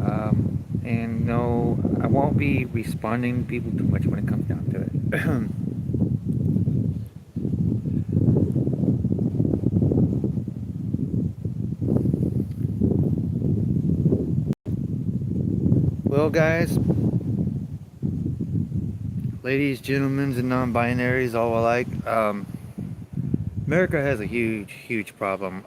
And no, I won't be responding to people too much when it comes down to it. Well, guys, ladies, gentlemen, and non-binaries, all alike, America has a huge, huge problem.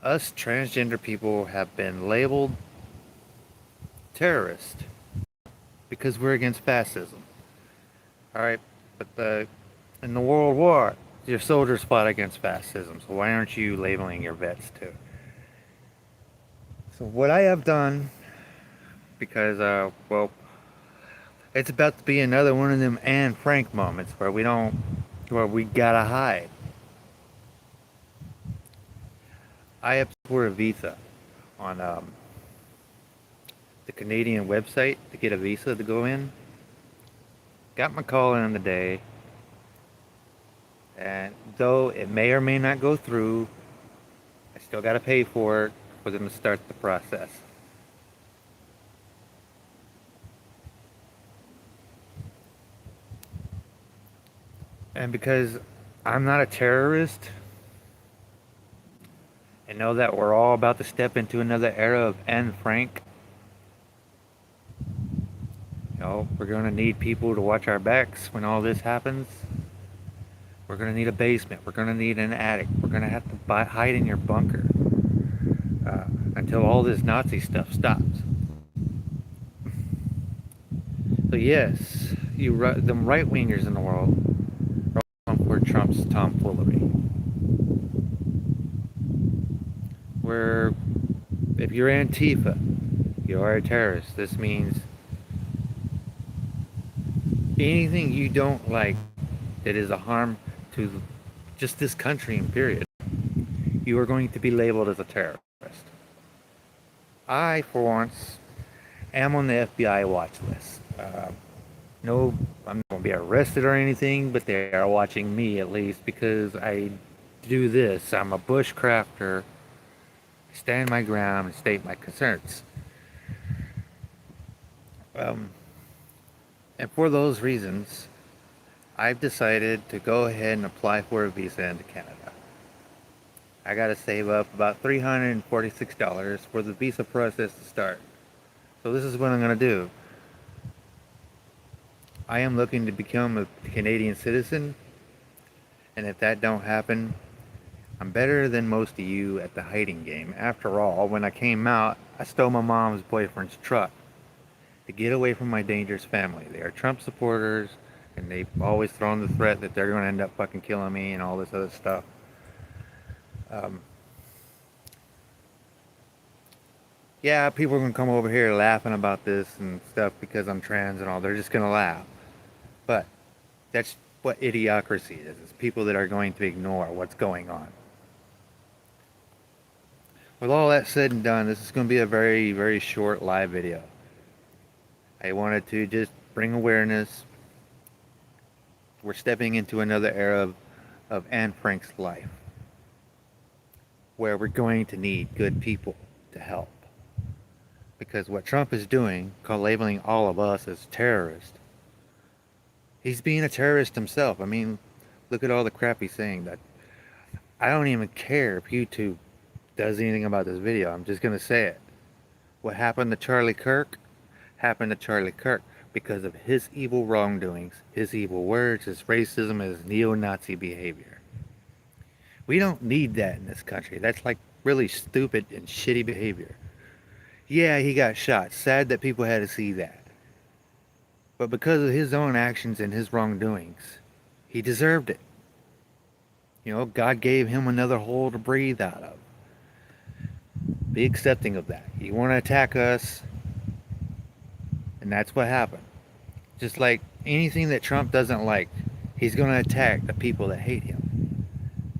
Us transgender people have been labeled terrorists because we're against fascism. All right, but in the World War, your soldiers fought against fascism. So why aren't you labeling your vets too? So what I have done, because well, it's about to be another one of them Anne Frank moments where we gotta hide. I applied for a visa on the Canadian website to get a visa to go in. Got my call in the day, and though it may or may not go through, I still got to pay for it for them to start the process. And because I'm not a terrorist, and know that we're all about to step into another era of Anne Frank, we're going to need people to watch our backs when all this happens. We're going to need a basement. We're going to need an attic. We're going to have to hide in your bunker uh, until all this Nazi stuff stops. So yes, them right wingers in the world are all for Trump's tomfoolery. Where if you're Antifa, you are a terrorist. This means anything you don't like that is a harm to just this country in period, you are going to be labeled as a terrorist. I, for once, am on the FBI watch list. No, I'm not going to be arrested or anything, but they are watching me at least because I do this. I'm a bushcrafter, stand my ground, and state my concerns. Um, and for those reasons, I've decided to go ahead and apply for a visa into Canada. I got to save up about $346 for the visa process to start. So this is what I'm going to do. I am looking to become a Canadian citizen, and if that don't happen, I'm better than most of you at the hiding game. After all, when I came out, I stole my mom's boyfriend's truck to get away from my dangerous family. They are Trump supporters, and they've always thrown the threat that they're going to end up fucking killing me and all this other stuff. Um, yeah, people are going to come over here laughing about this and stuff because I'm trans and all. They're just going to laugh. But that's what idiocracy is. It's people that are going to ignore what's going on. With all that said and done, this is going to be a very, very short live video. I wanted to just bring awareness. We're stepping into another era of Anne Frank's life where we're going to need good people to help. Because what Trump is doing, called labeling all of us as terrorists, he's being a terrorist himself. I mean, look at all the crap he's saying. That I don't even care if YouTube does anything about this video. I'm just gonna say it. What happened to Charlie Kirk happened to Charlie Kirk because of his evil wrongdoings, his evil words, his racism, his neo-Nazi behavior. We don't need that in this country. That's like really stupid and shitty behavior. Yeah, he got shot. Sad that people had to see that. But because of his own actions and his wrongdoings, he deserved it. God gave him another hole to breathe out of. Be accepting of that. You want to attack us, and that's what happened. Just like anything that Trump doesn't like, he's going to attack the people that hate him.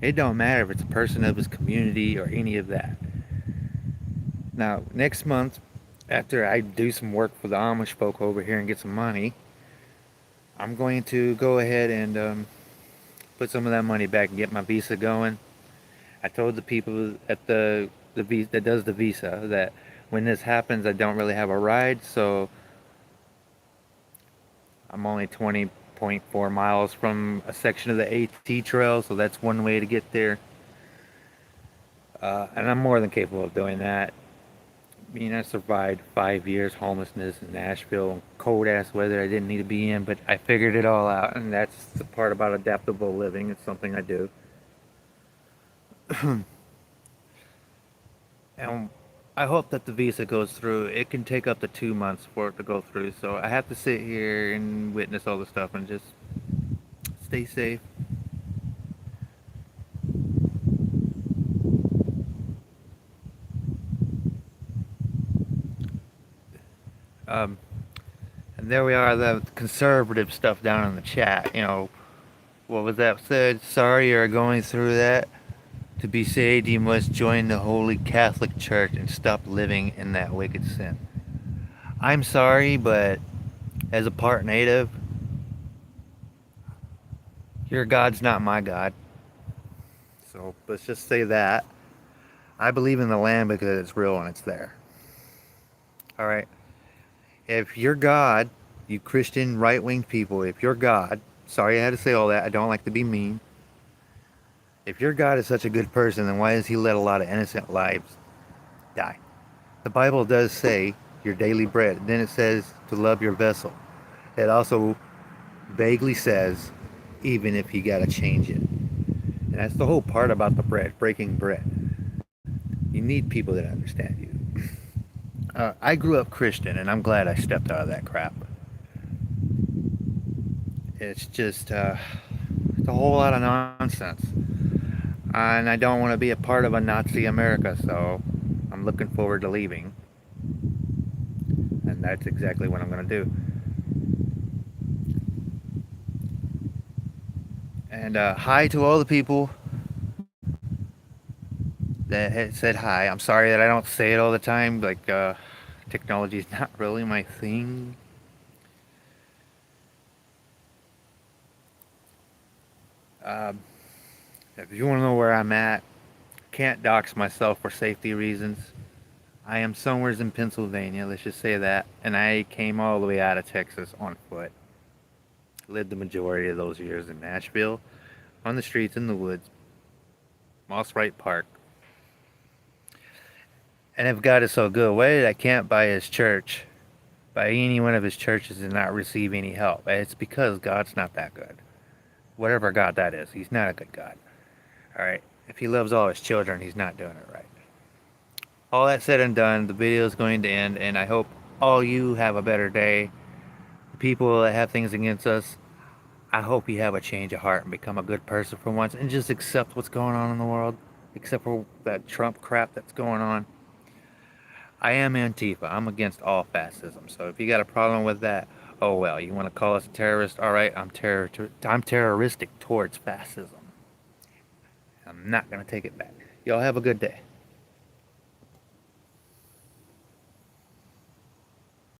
It don't matter if it's a person of his community or any of that. Now, next month, after I do some work for the Amish folk over here and get some money, I'm going to go ahead and put some of that money back and get my visa going. I told the people at the that does the visa. That when this happens, I don't really have a ride, so I'm only 20.4 miles from a section of the AT trail, so that's one way to get there. And I'm more than capable of doing that. I mean, I survived 5 years homelessness in Nashville, cold ass weather I didn't need to be in, but I figured it all out, and that's the part about adaptable living. It's something I do. And I hope that the visa goes through. It can take up to 2 months for it to go through, so I have to sit here and witness all the stuff and just stay safe. Um, and there we are, the conservative stuff down in the chat. What was that said? Sorry you're going through that. To be saved, you must join the Holy Catholic Church and stop living in that wicked sin. I'm sorry, but as a part native, your God's not my God. So let's just say that. I believe in the land because it's real and it's there. All right. If your God, you Christian right wing people, if your God, sorry I had to say all that, I don't like to be mean. If your God is such a good person, then why does he let a lot of innocent lives die? The Bible does say your daily bread. Then it says to love your vessel. It also vaguely says, even if you got to change it. And that's the whole part about the bread, breaking bread. You need people that understand you. I grew up Christian, and I'm glad I stepped out of that crap. It's just, it's a whole lot of nonsense. And I don't want to be a part of a Nazi America, so I'm looking forward to leaving. And that's exactly what I'm going to do. And hi to all the people that had said hi. I'm sorry that I don't say it all the time. Like, technology is not really my thing. Um, if you want to know where I'm at, can't dox myself for safety reasons. I am somewhere in Pennsylvania, let's just say that. And I came all the way out of Texas on foot. Lived the majority of those years in Nashville, on the streets, in the woods, Moss Wright Park. And if God is so good, why did I camp by his church, by any one of his churches, and not receive any help? It's because God's not that good. Whatever God that is, he's not a good God. All right? If he loves all his children, he's not doing it right. All that said and done, the video is going to end, and I hope all you have a better day. The people that have things against us, I hope you have a change of heart and become a good person for once and just accept what's going on in the world, except for that Trump crap that's going on. I am Antifa. I'm against all fascism. So if you got a problem with that, oh well. You want to call us a terrorist? All right, I'm terroristic towards fascism. I'm not going to take it back. Y'all have a good day.